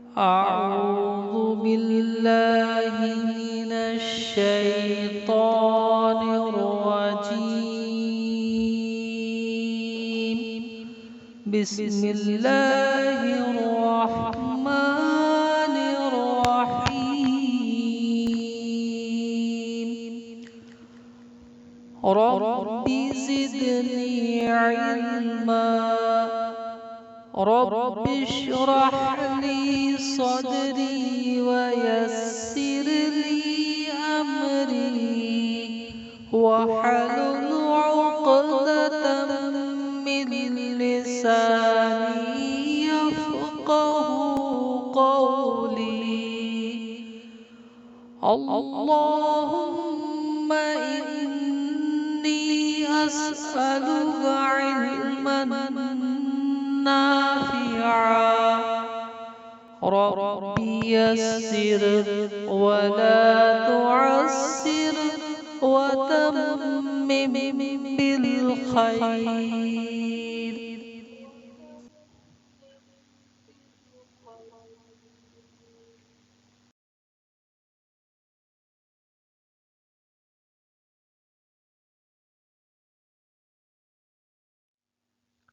أعوذ بالله من الشيطان الرجيم. بسم الله الرحمن الرحيم. رب زدني علما. رب اشرح لي صدري ويسر لي أمري واحلل عقدة من لساني يفقه قولي. اللهم إني أسألك علما نافعا. رب يسر ولا تعسر وتمم بالخير.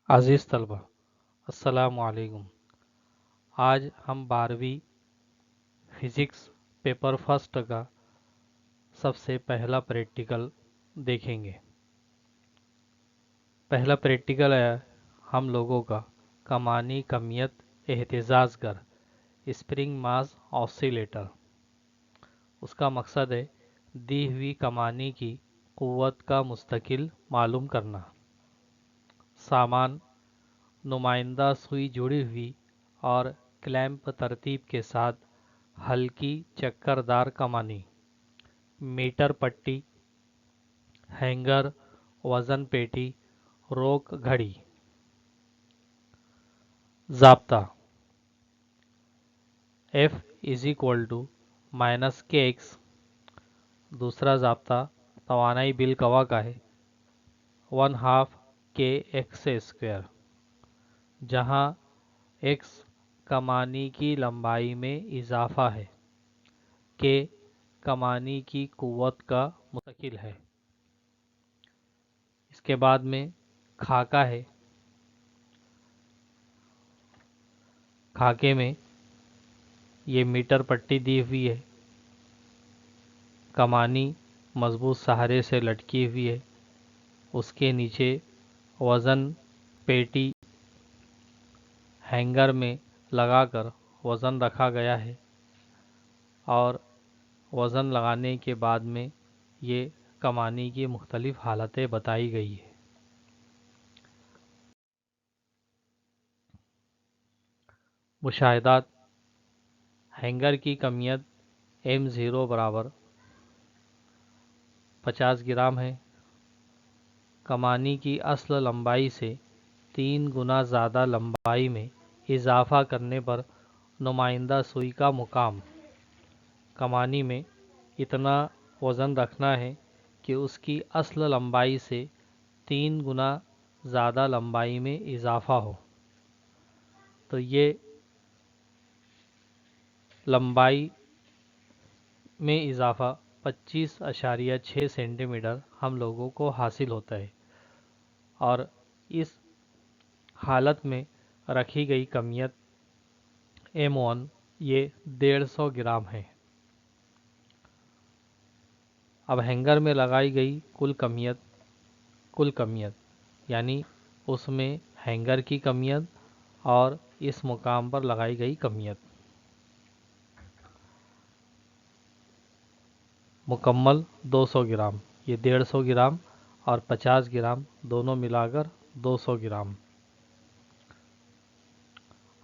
عزیز طلبہ، السلام علیکم۔ آج ہم 12ویں فزکس پیپر فرسٹ کا سب سے پہلا پریکٹیکل دیکھیں گے۔ پہلا پریکٹیکل ہے ہم لوگوں کا کمانی کمیت اہتزاز گر اسپرنگ ماس آسیلیٹر۔ اس کا مقصد ہے دی ہوئی کمانی کی قوت کا مستقل معلوم کرنا۔ سامان: نمائندہ سوئی جڑی ہوئی اور کلیمپ ترتیب کے ساتھ ہلکی چکردار کمانی، میٹر پٹی، ہینگر، وزن پیٹی، روک گھڑی۔ ضابطہ: F=-kx۔ دوسرا ضابطہ توانائی بالقوہ کا ہے 1/2 kx²، جہاں x کمانی کی لمبائی میں اضافہ ہے، k کمانی کی قوت کا مستقل ہے۔ اس کے بعد میں خاکہ ہے۔ خاکے میں یہ میٹر پٹی دی ہوئی ہے، کمانی مضبوط سہارے سے لٹکی ہوئی ہے، اس کے نیچے وزن پیٹی ہینگر میں لگا کر وزن رکھا گیا ہے، اور وزن لگانے کے بعد میں یہ کمانی کی مختلف حالتیں بتائی گئی ہے۔ مشاہدات: ہینگر کی کمیت M0 برابر 50 گرام ہے۔ کمانی کی اصل لمبائی سے 3 گنا زیادہ لمبائی میں اضافہ کرنے پر نمائندہ سوئی کا مقام: کمانی میں اتنا وزن رکھنا ہے کہ اس کی اصل لمبائی سے 3 گنا زیادہ لمبائی میں اضافہ ہو۔ تو یہ لمبائی میں اضافہ 25.6 سینٹی میٹر ہم لوگوں کو حاصل ہوتا ہے، اور اس حالت میں رکھی گئی کمیت M1 یہ 150 گرام ہے۔ اب ہینگر میں لگائی گئی کل کمیت یعنی اس میں ہینگر کی کمیت اور اس مقام پر لگائی گئی کمیت۔ مکمل 200 گرام، یہ 150 گرام اور 50 گرام دونوں ملا کر 200 گرام۔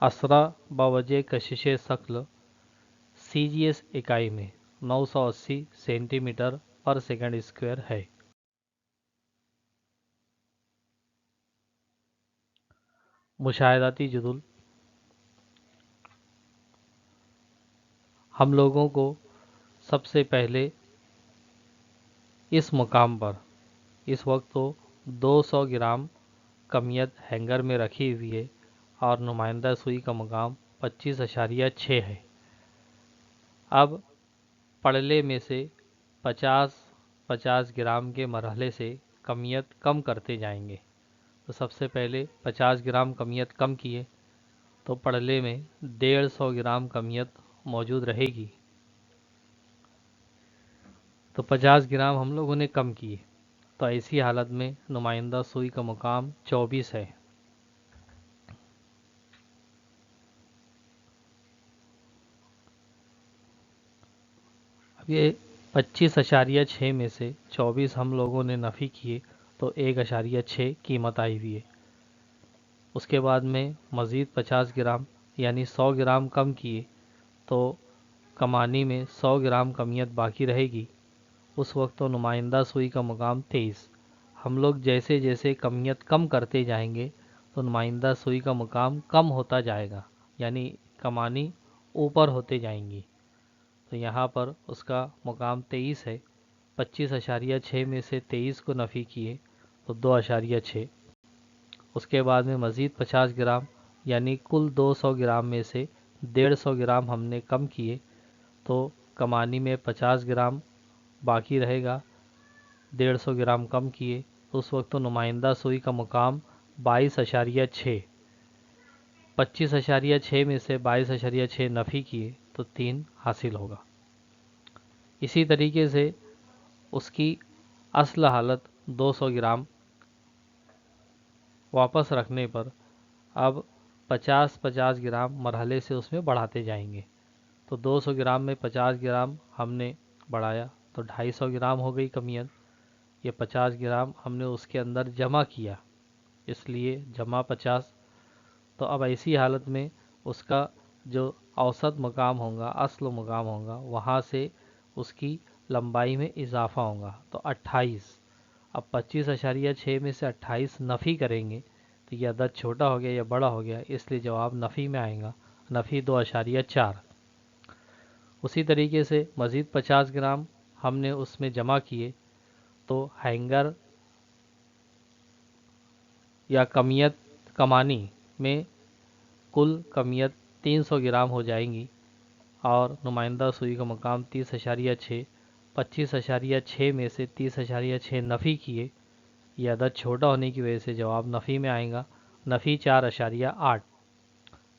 اسرہ بوجہ کشش ثقل CGS اکائی میں 980 centimetre per second square ہے۔ مشاہداتی جدول: ہم لوگوں کو سب سے پہلے اس مقام پر اس وقت تو 200 گرام کمیت ہینگر میں رکھی ہوئی ہے، اور نمائندہ سوئی کا مقام 25.6 ہے۔ اب پڑلے میں سے 50 گرام کے مرحلے سے کمیت کم کرتے جائیں گے۔ تو سب سے پہلے 50 گرام کمیت کم کیے تو پڑلے میں 150 گرام کمیت موجود رہے گی۔ تو 50 گرام ہم لوگوں نے کم کیے، تو ایسی حالت میں نمائندہ سوئی کا مقام 24 ہے۔ اب یہ 25.6 میں سے 24 ہم لوگوں نے نفی کیے تو 1.6 قیمت آئی ہوئی ہے۔ اس کے بعد میں مزید 50 گرام یعنی 100 گرام کم کیے تو کمانی میں 100 گرام کمیت باقی رہے گی۔ اس وقت تو نمائندہ سوئی کا مقام 23۔ ہم لوگ جیسے جیسے کمیت کم کرتے جائیں گے تو نمائندہ سوئی کا مقام کم ہوتا جائے گا، یعنی کمانی اوپر ہوتے جائیں گی۔ تو یہاں پر اس کا مقام 23 ہے۔ 25.6 میں سے 23 کو نفی کیے تو 2.6۔ اس کے بعد میں مزید 50 گرام یعنی کل 200 گرام میں سے 150 گرام ہم نے کم کیے تو کمانی میں 50 گرام باقی رہے گا۔ 150 گرام کم کیے تو اس وقت تو نمائندہ سوئی کا مقام 22.6۔ 25.6 میں سے 22.6 نفی کیے تو 3 حاصل ہوگا۔ اسی طریقے سے اس کی اصل حالت 200 گرام واپس رکھنے پر اب 50 گرام مرحلے سے اس میں بڑھاتے جائیں گے۔ تو 200 گرام میں 50 گرام ہم نے بڑھایا تو 250 گرام ہو گئی کمیت۔ یہ 50 گرام ہم نے اس کے اندر جمع کیا، اس لیے جمع 50۔ تو اب ایسی حالت میں اس کا جو اوسط مقام ہوگا، اصل مقام ہوگا، وہاں سے اس کی لمبائی میں اضافہ ہوگا تو 28۔ اب 25.6 میں سے 28 نفی کریں گے تو یہ عدد چھوٹا ہو گیا یا بڑا ہو گیا، اس لیے جواب نفی میں آئے گا، نفی 2.4۔ اسی طریقے سے مزید 50 گرام ہم نے اس میں جمع کیے تو ہینگر یا کمانی میں کل کمیت 300 گرام ہو جائیں گی اور نمائندہ سوئی کا مقام 30.6۔ 25.6 میں سے 30.6 نفی کیے، یہ عدد چھوٹا ہونے کی وجہ سے جواب نفی میں آئے گا، نفی 4.8۔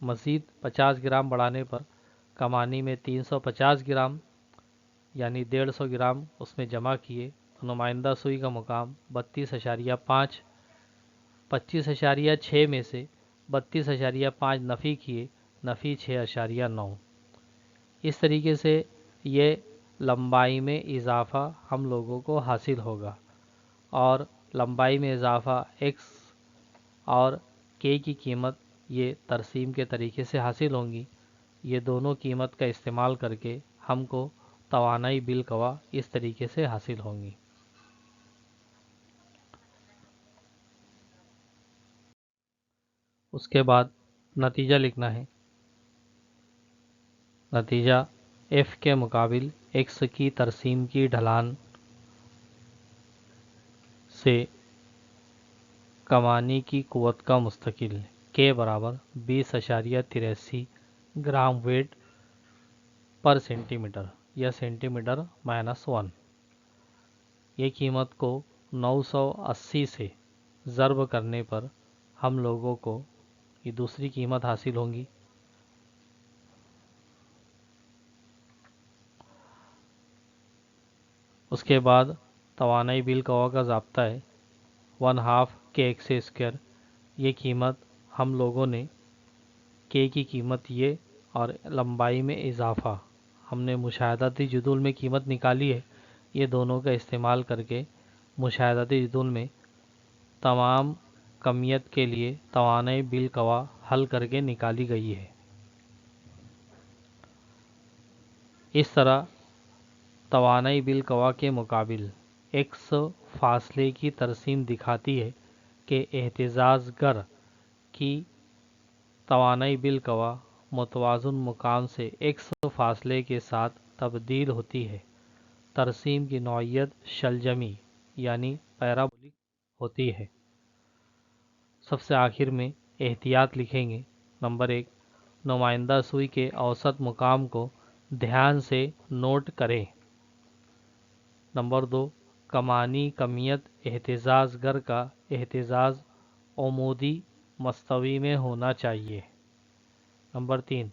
مزید 50 گرام بڑھانے پر کمانی میں 350 گرام یعنی 150 گرام اس میں جمع کیے تو نمائندہ سوئی کا مقام 32.5۔ 25.6 میں سے 32.5 نفی کیے، نفی 6.9۔ اس طریقے سے یہ لمبائی میں اضافہ ہم لوگوں کو حاصل ہوگا، اور لمبائی میں اضافہ ایکس اور کے کی قیمت یہ ترسیم کے طریقے سے حاصل ہوں گی۔ یہ دونوں قیمت کا استعمال کر کے ہم کو توانائی بالقوا اس طریقے سے حاصل ہوں گی۔ اس کے بعد نتیجہ لکھنا ہے۔ نتیجہ ایف کے مقابل ایکس کی ترسیم کی ڈھلان سے کمانی کی قوت کا مستقل کے برابر 20.83 گرام ویٹ پر سینٹی میٹر یا سینٹی میٹر -1۔ یہ قیمت کو 980 سے ضرب کرنے پر ہم لوگوں کو یہ دوسری قیمت حاصل ہوں گی۔ اس کے بعد توانائی بالقوا کا ضابطہ ہے 1/2 کے ایکس اسکوائر۔ یہ قیمت ہم لوگوں نے کے کی قیمت یہ اور لمبائی میں اضافہ ہم نے مشاہداتی جدول میں قیمت نکالی ہے، یہ دونوں کا استعمال کر کے مشاہداتی جدول میں تمام کمیت کے لیے توانائی بالقوا حل کر کے نکالی گئی ہے۔ اس طرح توانائی بالقوا کے مقابل ایکس فاصلے کی ترسیم دکھاتی ہے کہ اہتزاز گر کی توانائی بالقوا متوازن مقام سے ایکس فاصلے کے ساتھ تبدیل ہوتی ہے۔ ترسیم کی نوعیت شلجمی یعنی پیرابولک ہوتی ہے۔ سب سے آخر میں احتیاط لکھیں گے۔ نمبر 1، نمائندہ سوئی کے اوسط مقام کو دھیان سے نوٹ کریں۔ نمبر 2، کمانی کمیت اہتزاز گر کا اہتزاز عمودی مستوی میں ہونا چاہیے۔ نمبر 3،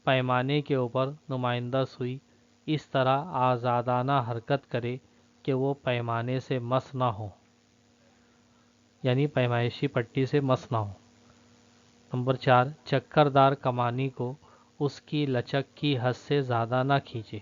پیمانے کے اوپر نمائندہ سوئی اس طرح آزادانہ حرکت کرے کہ وہ پیمانے سے مس نہ ہو، یعنی پیمائشی پٹی سے مس نہ ہو۔ نمبر 4، چکردار کمانی کو اس کی لچک کی حد سے زیادہ نہ کھینچے۔